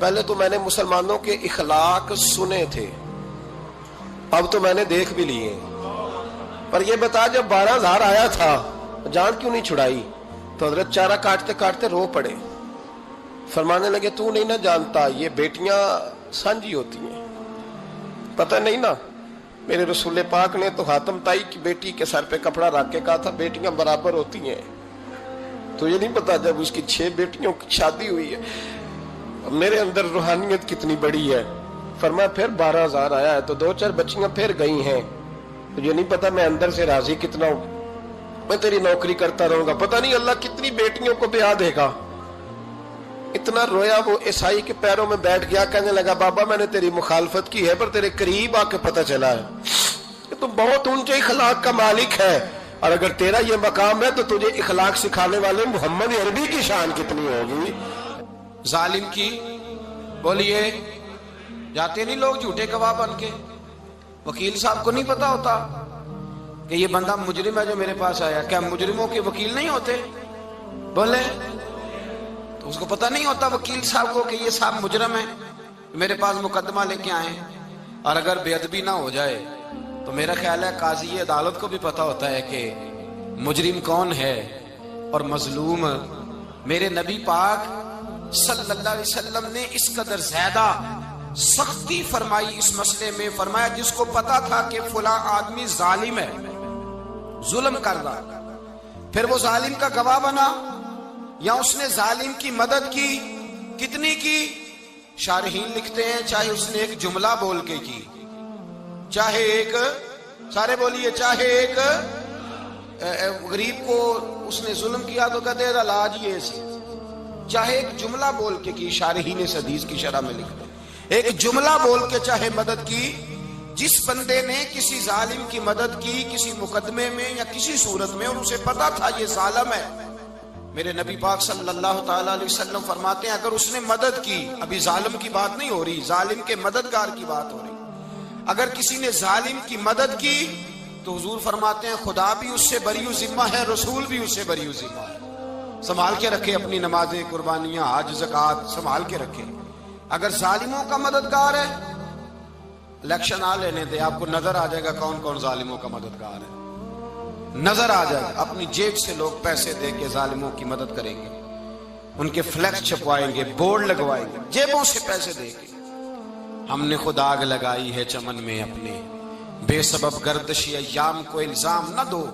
پہلے تو میں نے مسلمانوں کے اخلاق سنے تھے، اب تو میں نے دیکھ بھی لیے، پر یہ بتا جب 12,000 آیا تھا جان کیوں نہیں چھڑائی؟ تو حضرت چارہ کاٹتے کاٹتے رو پڑے، فرمانے لگے تو نہیں نہ جانتا یہ بیٹیاں سانجی ہوتی ہیں، پتہ نہیں نا؟ میرے رسول پاک نے تو حاتم تائی کی بیٹی کے سر پہ کپڑا رکھ کے کہا تھا بیٹیاں برابر ہوتی ہیں، تو یہ نہیں پتا جب اس کی 6 بیٹیوں کی شادی ہوئی ہے میرے اندر روحانیت کتنی بڑی ہے۔ فرمایا پھر 12,000 آیا ہے تو 2-4 بچیاں پھر گئی ہیں، تو یہ نہیں پتا میں اندر سے راضی کتنا ہوں، میں تیری نوکری کرتا رہوں گا، پتہ نہیں اللہ کتنی بیٹیوں کو بیاہ دے گا۔ اتنا رویا وہ عیسائی کے پیروں میں بیٹھ گیا، کہنے لگا بابا میں نے تیری مخالفت کی ہے پر تیرے قریب آ کے پتہ چلا ہے کہ تو بہت اونچے اخلاق کا مالک ہے، اور اگر تیرا یہ مقام ہے تو تجھے اخلاق سکھانے والے محمد عربی کی شان کتنی ہوگی۔ ظالم کی بولیے جاتے نہیں لوگ جھوٹے گواہ بن کے، وکیل صاحب کو نہیں پتا ہوتا کہ یہ بندہ مجرم ہے جو میرے پاس آیا، کیا مجرموں کے وکیل نہیں ہوتے؟ بولے تو اس کو پتا نہیں ہوتا وکیل صاحب کو کہ یہ صاحب مجرم ہے، میرے پاس مقدمہ لے کے آئے، اور اگر بے ادبی نہ ہو جائے تو میرا خیال ہے قاضی عدالت کو بھی پتا ہوتا ہے کہ مجرم کون ہے اور مظلوم۔ میرے نبی پاک صلی اللہ علیہ وسلم نے اس قدر زیادہ سختی فرمائی اس مسئلے میں، فرمایا جس کو پتا تھا کہ فلاں آدمی ظالم ہے، ظلم کر رہا، پھر وہ ظالم کا گواہ بنا یا اس نے ظالم کی مدد کی، کتنی کی؟ شارحین لکھتے ہیں چاہے اس نے ایک جملہ بول کے کی، چاہے ایک، سارے بولیے، چاہے ایک غریب کو اس نے ظلم کیا تو کہتے ہیں علاج یہ سی، چاہے ایک جملہ بول کے کی، شارحین اس حدیث کی شرح میں لکھتے ہیں ایک جملہ بول کے چاہے مدد کی، جس بندے نے کسی ظالم کی مدد کی کسی مقدمے میں یا کسی صورت میں اور اسے پتا تھا یہ ظالم ہے، میرے نبی پاک صلی اللہ تعالی علیہ وسلم فرماتے ہیں اگر اس نے مدد کی، ابھی ظالم کی بات نہیں ہو رہی، ظالم کے مددگار کی بات ہو رہی، اگر کسی نے ظالم کی مدد کی تو حضور فرماتے ہیں خدا بھی اس سے بری و ذمہ ہے، رسول بھی اس سے بری و ذمہ ہے۔ سنبھال کے رکھے اپنی نمازیں، قربانیاں، حج، زکوٰۃ سنبھال کے رکھے۔ اگر ظالموں کا مددگار ہے، الیکشن آ لینے دے، آپ کو نظر آ جائے گا کون کون ظالموں کا مددگار ہے، نظر آ جائے گا۔ اپنی جیب سے لوگ پیسے دے کے ظالموں کی مدد کریں گے، ان کے فلیکس چھپوائیں گے، بورڈ لگوائیں گے، جیبوں سے پیسے دے کے۔ ہم نے خود آگ لگائی ہے چمن میں اپنے، بے سبب گردشی ایام کو الزام نہ دو،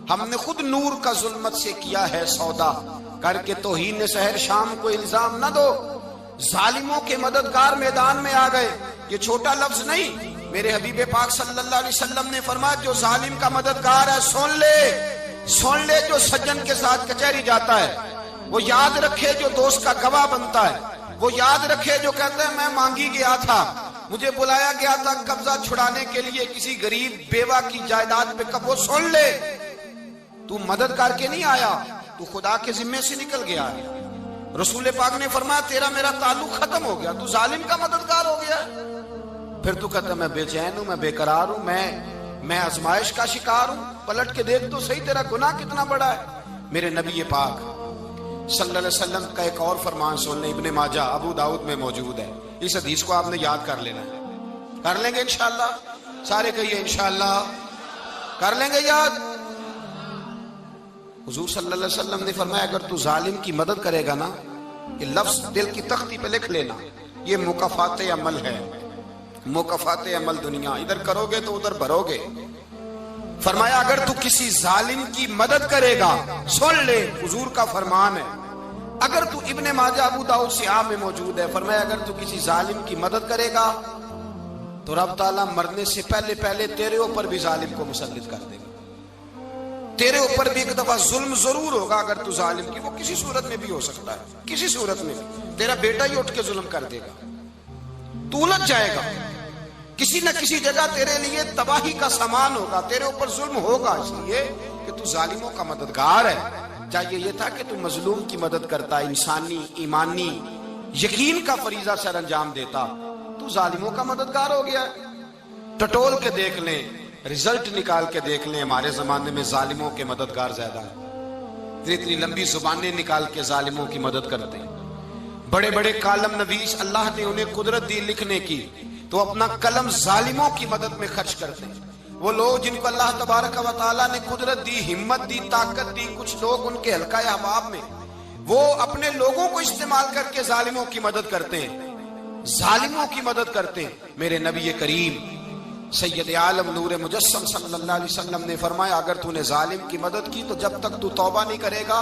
ہم نے خود نور کا ظلمت سے کیا ہے سودا، کر کے توہین سحر شام کو الزام نہ دو۔ ظالموں کے مددگار میدان میں آ گئے، یہ چھوٹا لفظ نہیں، میرے حبیب پاک صلی اللہ علیہ وسلم نے فرمایا جو ظالم کا مددگار ہے سن لے جو سجن کے ساتھ کچہری جاتا ہے، وہ یاد رکھے جو دوست کا گواہ بنتا ہے، وہ یاد رکھے جو کہتا ہے میں مانگی گیا تھا، مجھے بلایا گیا تھا قبضہ چھڑانے کے لیے کسی غریب بیوہ کی جائیداد پہ، کب وہ سن لے تو مدد کر کے نہیں آیا، تو خدا کے ذمے سے نکل گیا ہے۔ رسول پاک نے فرمایا تیرا میرا تعلق ختم ہو گیا، تو ظالم کا مددگار ہو گیا۔ پھر تو کہتا میں بے چین ہوں، میں بے قرار ہوں، میں آزمائش کا شکار ہوں، پلٹ کے دیکھ تو صحیح تیرا گناہ کتنا بڑا ہے۔ میرے نبی پاک صلی اللہ علیہ وسلم کا ایک اور فرمان سن لیں، ابن ماجہ ابو داؤد میں موجود ہے، اس حدیث کو آپ نے یاد کر لینا ہے، کر لیں گے انشاءاللہ، سارے کہیے انشاءاللہ کر لیں گے یاد۔ حضور صلی اللہ علیہ وسلم نے فرمایا اگر تو ظالم کی مدد کرے گا نا، یہ لفظ دل کی تختی پہ لکھ لینا، یہ مکافات عمل ہے، مکافات عمل دنیا، ادھر کرو گے تو ادھر بھرو گے۔ فرمایا اگر تو کسی ظالم کی مدد کرے گا، سن لے حضور کا فرمان ہے، اگر تو ابن ماجہ ابو داؤد سیاہ میں موجود ہے، فرمایا اگر تو کسی ظالم کی مدد کرے گا تو رب تعالیٰ مرنے سے پہلے تیرے اوپر بھی ظالم کو مسلط کر دے گا، تیرے اوپر بھی ایک دفعہ ظلم ضرور ہوگا اگر تو ظالم کی، وہ کسی صورت میں بھی ہو سکتا ہے، کسی صورت میں بھی تیرا بیٹا ہی اٹھ کے ظلم کر دے گا، تو الجھ جائے گا، کسی نہ کسی جگہ تیرے لیے تباہی کا سامان ہوگا، تیرے اوپر ظلم ہوگا، اس لیے کہ تو ظالموں کا مددگار ہے۔ چاہیے یہ تھا کہ تو مظلوم کی مدد کرتا، انسانی ایمانی یقین کا فریضہ سر انجام دیتا، تو ظالموں کا مددگار ہو گیا۔ ٹٹول کے دیکھ لیں، رزلٹ نکال کے دیکھ لیں، ہمارے زمانے میں ظالموں کے مددگار زیادہ ہیں، اتنی لمبی زبانیں نکال کے ظالموں کی مدد کرتے ہیں، بڑے بڑے کالم نویس اللہ نے انہیں قدرت دی لکھنے کی، تو اپنا قلم ظالموں کی مدد میں خرچ کرتے ہیں۔ وہ لوگ جن کو اللہ تبارک و تعالیٰ نے قدرت دی، ہمت دی، طاقت دی، کچھ لوگ ان کے حلقہ احباب میں، وہ اپنے لوگوں کو استعمال کر کے ظالموں کی مدد کرتے ہیں، ظالموں کی مدد کرتے ہیں۔ میرے نبی کریم سید عالم نور مجسم صلی اللہ علیہ وسلم نے فرمایا، اگر تو نے ظالم کی مدد کی تو جب تک تو توبہ نہیں کرے گا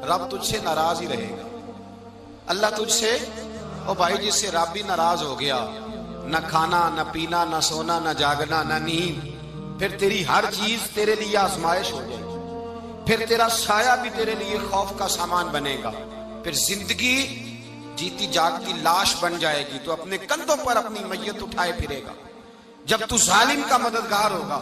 رب تجھ سے ناراض ہی رہے گا۔ اللہ تجھ سے، او بھائی جس سے رب بھی ناراض ہو گیا، نہ کھانا نہ پینا نہ سونا نہ جاگنا نہ نیند، پھر تیری ہر چیز تیرے لیے آزمائش ہو جائے گی، پھر تیرا سایہ بھی تیرے لیے خوف کا سامان بنے گا، پھر زندگی جیتی جاگتی لاش بن جائے گی، تو اپنے کندھوں پر اپنی میت اٹھائے پھرے گا جب تو ظالم کا مددگار ہوگا۔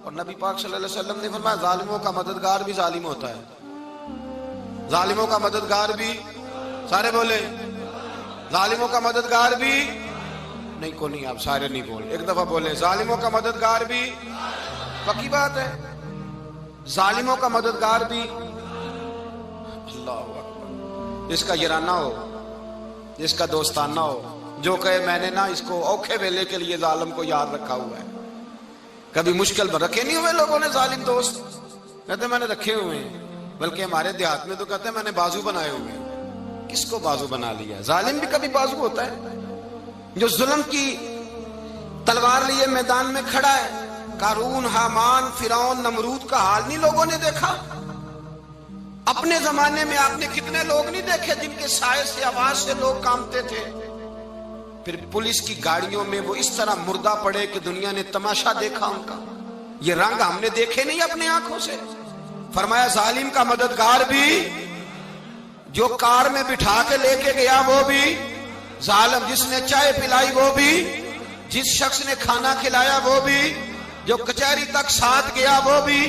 اور نبی پاک صلی اللہ علیہ وسلم نے فرمایا ظالموں کا مددگار بھی ظالم ہوتا ہے، ظالموں کا مددگار بھی، سارے بولے ظالموں کا مددگار بھی نہیں، کو نہیں، آپ سارے نہیں بولے، ایک دفعہ بولے ظالموں کا مددگار بھی، پکی بات ہے، ظالموں کا مددگار بھی۔ اللہ اکبر، جس کا یارانہ ہو، جس کا دوستانہ ہو، جو کہے میں نے نا اس کو اوکھے ویلے کے لیے ظالم کو یاد رکھا ہوا ہے۔ کبھی مشکل میں رکھے نہیں ہوئے لوگوں نے ظالم دوست، کہتے میں نے رکھے ہوئے ہیں، بلکہ ہمارے دیہات میں تو کہتے ہیں میں نے بازو بنائے ہوئے ہیں۔ کس کو بازو بنا لیا؟ ظالم بھی کبھی بازو ہوتا ہے، جو ظلم کی تلوار لیے میدان میں کھڑا ہے۔ قارون، حامان، فرعون، نمرود کا حال نہیں لوگوں نے دیکھا؟ اپنے زمانے میں آپ نے کتنے لوگ نہیں دیکھے جن کے سائے سے، آواز سے لوگ کانپتے تھے؟ پھر پولیس کی گاڑیوں میں وہ اس طرح مردہ پڑے کہ دنیا نے تماشا دیکھا ان کا۔ یہ رنگ ہم نے دیکھے نہیں اپنے آنکھوں سے۔ فرمایا ظالم کا مددگار بھی، جو کار میں بٹھا کے لے کے گیا وہ بھی ظالم، جس نے چائے پلائی وہ بھی، جس شخص نے کھانا کھلایا وہ بھی، جو کچہری تک ساتھ گیا وہ بھی،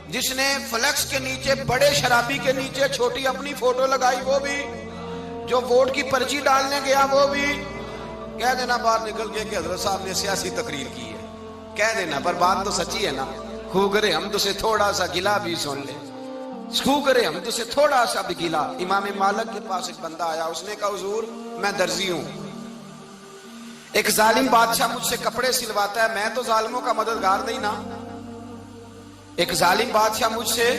جس نے فلیکس کے نیچے، بڑے شرابی کے نیچے چھوٹی اپنی فوٹو لگائی وہ بھی، جو ووٹ کی پرچی ڈالنے گیا وہ بھی۔ کہہ دینا باہر نکل کے کہ حضرت صاحب نے سیاسی تقریر کی ہے، کہہ دینا، پر بات تو سچی ہے نا۔ خو کرے ہم تو سے تھوڑا سا گلا بھی سن لے، خو کرے ہم تو سے تھوڑا سا بھی گلا۔ امام مالک کے پاس ایک بندہ آیا، اس نے کہا حضور میں درزی ہوں، ایک ظالم بادشاہ مجھ سے کپڑے سلواتا ہے، میں تو ظالموں کا مددگار نہیں نا۔ ایک ظالم بادشاہ مجھ سے،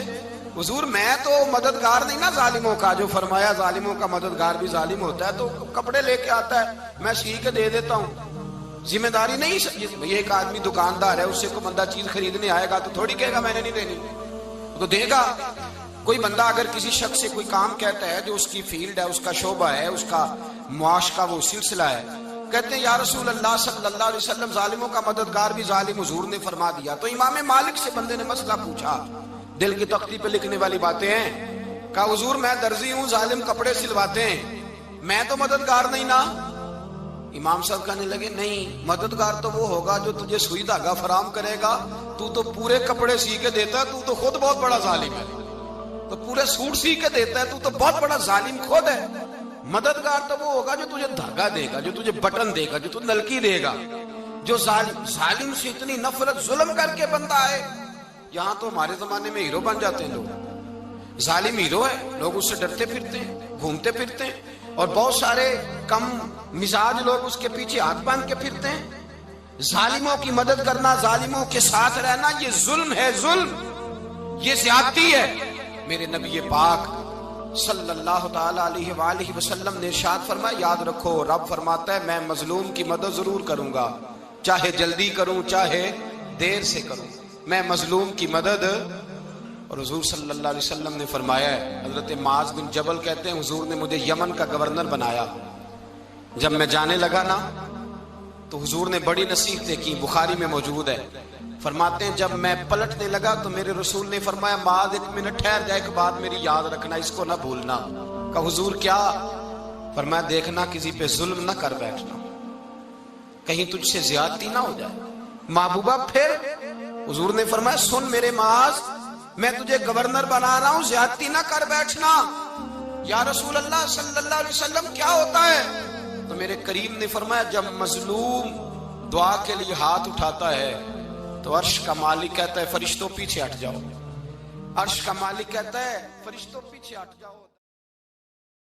حضور میں تو مددگار نہیں نا ظالموں کا۔ جو فرمایا ظالموں کا مددگار بھی ظالم ہوتا ہے، تو کپڑے لے کے آتا ہے میں سی کے دے دیتا ہوں، ذمہ داری نہیں۔ ایک آدمی دکاندار ہے، اس سے کوئی بندہ چیز خریدنے آئے گا تو تھوڑی کہے گا میں نے نہیں دینی، تو دے گا۔ کوئی بندہ اگر کسی شخص سے کوئی کام کہتا ہے جو اس کی فیلڈ ہے، اس کا شعبہ ہے، اس کا معاش کا وہ سلسلہ ہے، کہتے ہیں یا رسول اللہ صلی اللہ علیہ وسلم ظالموں کا مددگار بھی ظالم، حضور نے فرما دیا۔ تو امام مالک سے بندے نے مسئلہ پوچھا، دل کی تختی پہ لکھنے والی باتیں ہیں، کہا حضور میں درزی ہوں، ظالم کپڑے سلواتے ہیں، میں تو مددگار نہیں نا۔ امام صاحب کہنے لگے نہیں، مددگار تو وہ ہوگا جو تجھے سوئی دھاگا فراہم کرے گا، تو تو پورے کپڑے سی کے دیتا ہے، تو تو خود بہت بڑا ظالم ہے، تو پورے سوٹ سی کے دیتا ہے، تو بہت بڑا ظالم خود ہے۔ مددگار تو وہ ہوگا جو تجھے دھاگا دے گا، جو تجھے بٹن دے گا، جو تجھے نلکی دے گا۔ جو ظالم سے اتنی نفرت ظلم کر کے بندہ آئے، یہاں تو ہمارے زمانے میں ہیرو بن جاتے ہیں لوگ، ظالم ہیرو ہے، لوگ اس سے ڈرتے پھرتے ہیں، گھومتے پھرتے ہیں، اور بہت سارے کم مزاج لوگ اس کے پیچھے ہاتھ باندھ کے پھرتے ہیں۔ ظالموں کی مدد کرنا، ظالموں کے ساتھ رہنا، یہ ظلم ہے، ظلم، یہ زیادتی ہے۔ میرے نبی پاک صلی اللہ تعالی علیہ وآلہ وسلم نے ارشاد فرمایا، یاد رکھو رب فرماتا ہے میں مظلوم کی مدد ضرور کروں گا، چاہے جلدی کروں چاہے دیر سے کروں، میں مظلوم کی مدد۔ اور حضور صلی اللہ علیہ وسلم نے فرمایا ہے، حضرت معاذ بن جبل کہتے ہیں حضور نے مجھے یمن کا گورنر بنایا، جب میں جانے لگا نا تو حضور نے بڑی نصیحتیں کی، بخاری میں موجود ہے، فرماتے ہیں جب میں پلٹنے لگا تو میرے رسول نے فرمایا معاذ ایک منٹ ٹھہر جا، ایک بات میری یاد رکھنا، اس کو نہ بھولنا۔ کہا حضور کیا؟ فرمایا دیکھنا کسی پہ ظلم نہ کر بیٹھنا، کہیں تجھ سے زیادتی نہ ہو جائے۔ محبوبہ پھر حضور نے فرمایا سن میرے معاذ، میں تجھے گورنر بنا رہا ہوں، زیادتی نہ کر بیٹھنا۔ یا رسول اللہ صلی اللہ علیہ وسلم کیا ہوتا ہے؟ تو میرے کریم نے فرمایا جب مظلوم دعا کے لیے ہاتھ اٹھاتا ہے تو عرش کا مالک کہتا ہے فرشتوں پیچھے ہٹ جاؤ، عرش کا مالک کہتا ہے فرشتوں پیچھے ہٹ جاؤ۔